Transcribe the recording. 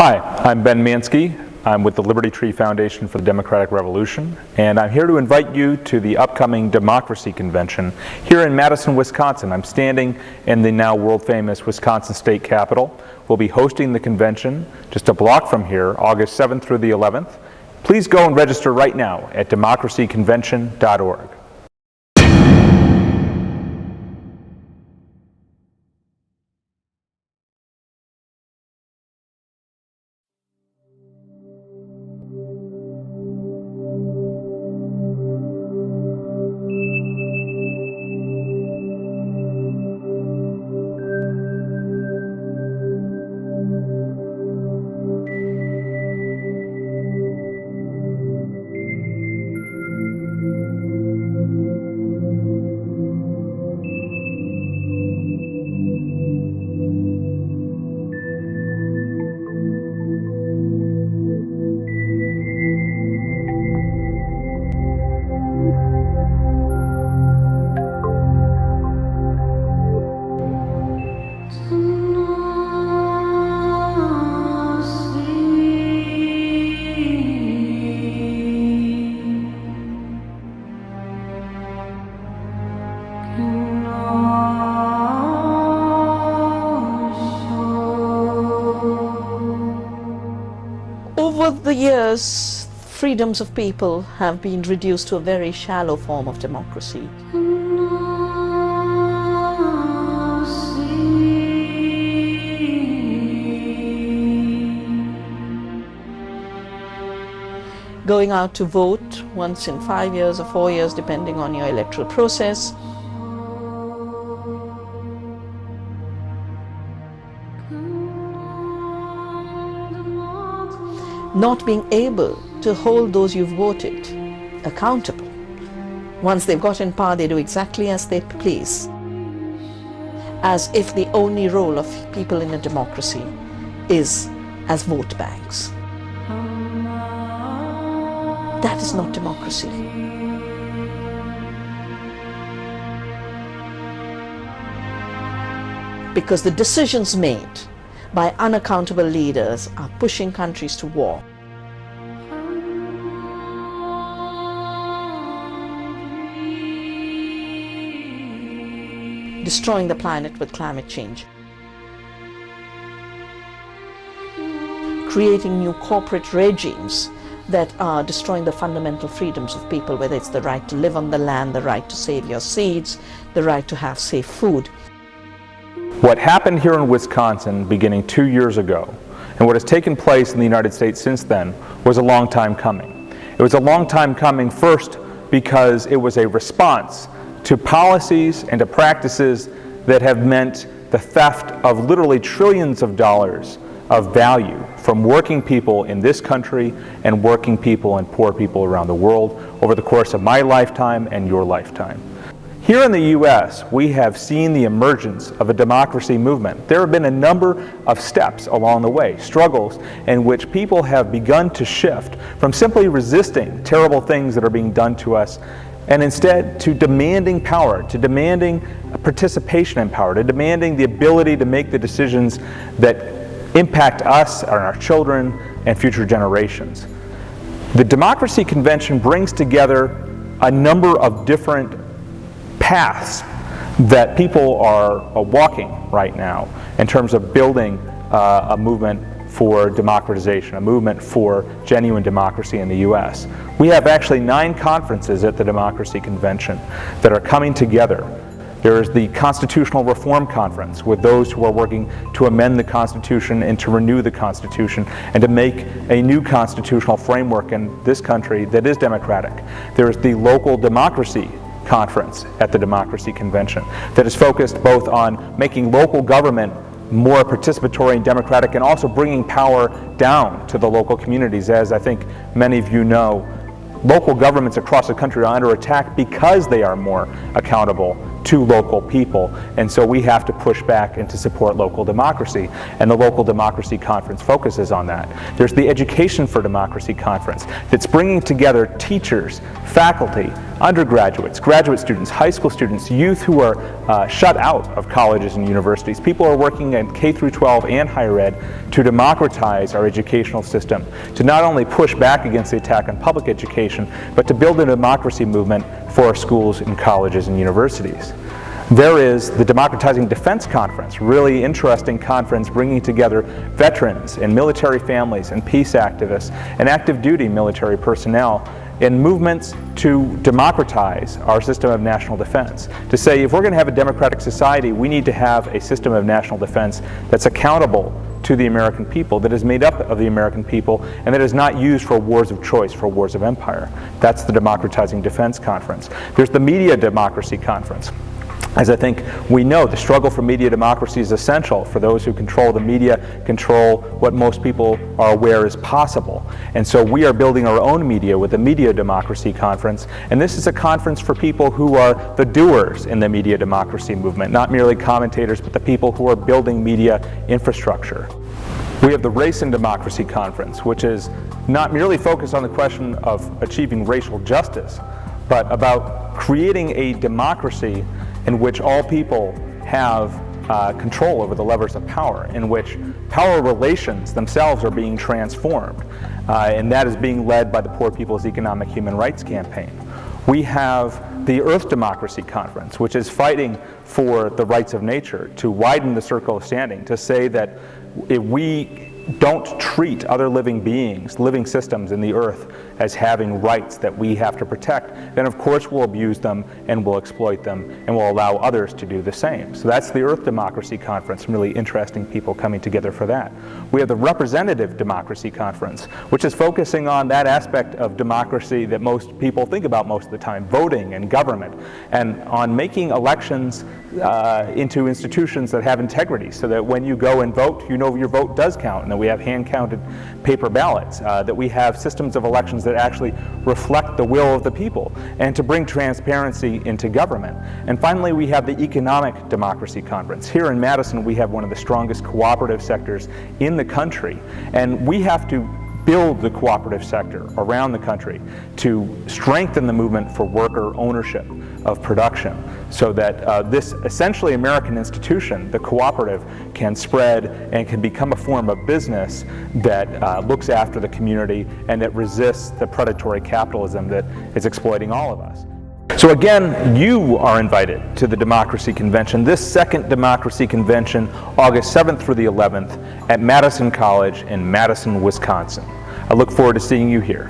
Hi, I'm Ben Mansky. I'm with the Liberty Tree Foundation for the Democratic Revolution, and I'm here to invite you to the upcoming Democracy Convention here in Madison, Wisconsin. I'm standing in the now world-famous Wisconsin State Capitol. We'll be hosting the convention just a block from here, August 7th through the 11th. Please go and register right now at democracyconvention.org. Over the years, freedoms of people have been reduced to a very shallow form of democracy. Going out to vote once in 5 years or 4 years, depending on your electoral process. Not being able to hold those you've voted accountable. Once they've got in power, they do exactly as they please, as if the only role of people in a democracy is as vote banks. That is not democracy. Because the decisions made by unaccountable leaders are pushing countries to war. Destroying the planet with climate change. Creating new corporate regimes that are destroying the fundamental freedoms of people, whether it's the right to live on the land, the right to save your seeds, the right to have safe food. What happened here in Wisconsin beginning 2 years ago, and what has taken place in the United States since then, was a long time coming. It was a long time coming first because it was a response to policies and to practices that have meant the theft of literally trillions of dollars of value from working people in this country and working people and poor people around the world over the course of my lifetime and your lifetime. Here in the U.S., we have seen the emergence of a democracy movement. There have been a number of steps along the way, struggles in which people have begun to shift from simply resisting terrible things that are being done to us, and instead to demanding power, to demanding participation in power, to demanding the ability to make the decisions that impact us and our children and future generations. The Democracy Convention brings together a number of different paths that people are walking right now in terms of building a movement for democratization, a movement for genuine democracy in the U.S. We have actually 9 conferences at the Democracy Convention that are coming together. There is the Constitutional Reform Conference with those who are working to amend the Constitution and to renew the Constitution and to make a new constitutional framework in this country that is democratic. There is the Local Democracy Conference at the Democracy Convention that is focused both on making local government more participatory and democratic and also bringing power down to the local communities. As I think many of you know, local governments across the country are under attack because they are more accountable to local people, and so we have to push back and to support local democracy, and the Local Democracy Conference focuses on that. There's the Education for Democracy Conference that's bringing together teachers, faculty, undergraduates, graduate students, high school students, youth who are shut out of colleges and universities. People are working in K through 12 and higher ed to democratize our educational system, to not only push back against the attack on public education, but to build a democracy movement for our schools and colleges and universities. There is the Democratizing Defense Conference, really interesting conference bringing together veterans and military families and peace activists and active duty military personnel in movements to democratize our system of national defense. To say if we're going to have a democratic society, we need to have a system of national defense that's accountable to the American people, that is made up of the American people, and that is not used for wars of choice, for wars of empire. That's the Democratizing Defense Conference. There's the Media Democracy Conference. As I think we know, the struggle for media democracy is essential for those who control the media, control what most people are aware is possible. And so we are building our own media with the Media Democracy Conference. And this is a conference for people who are the doers in the media democracy movement, not merely commentators, but the people who are building media infrastructure. We have the Race and Democracy Conference, which is not merely focused on the question of achieving racial justice, but about creating a democracy in which all people have control over the levers of power, in which power relations themselves are being transformed, and that is being led by the Poor People's Economic Human Rights Campaign. We have the Earth Democracy Conference, which is fighting for the rights of nature, to widen the circle of standing, to say that if we don't treat other living beings, living systems in the earth as having rights that we have to protect, then of course we'll abuse them and we'll exploit them and we'll allow others to do the same. So that's the Earth Democracy Conference, some really interesting people coming together for that. We have the Representative Democracy Conference, which is focusing on that aspect of democracy that most people think about most of the time, voting and government, and on making elections into institutions that have integrity, so that when you go and vote, you know your vote does count, and that we have hand-counted paper ballots, that we have systems of elections that actually reflect the will of the people, and to bring transparency into government. And finally, we have the Economic Democracy Conference. Here in Madison, we have one of the strongest cooperative sectors in the country, and we have to build the cooperative sector around the country to strengthen the movement for worker ownership of production, so that this essentially American institution, the cooperative, can spread and can become a form of business that looks after the community and that resists the predatory capitalism that is exploiting all of us. So again, you are invited to the Democracy Convention, this second Democracy Convention, August 7th through the 11th at Madison College in Madison, Wisconsin. I look forward to seeing you here.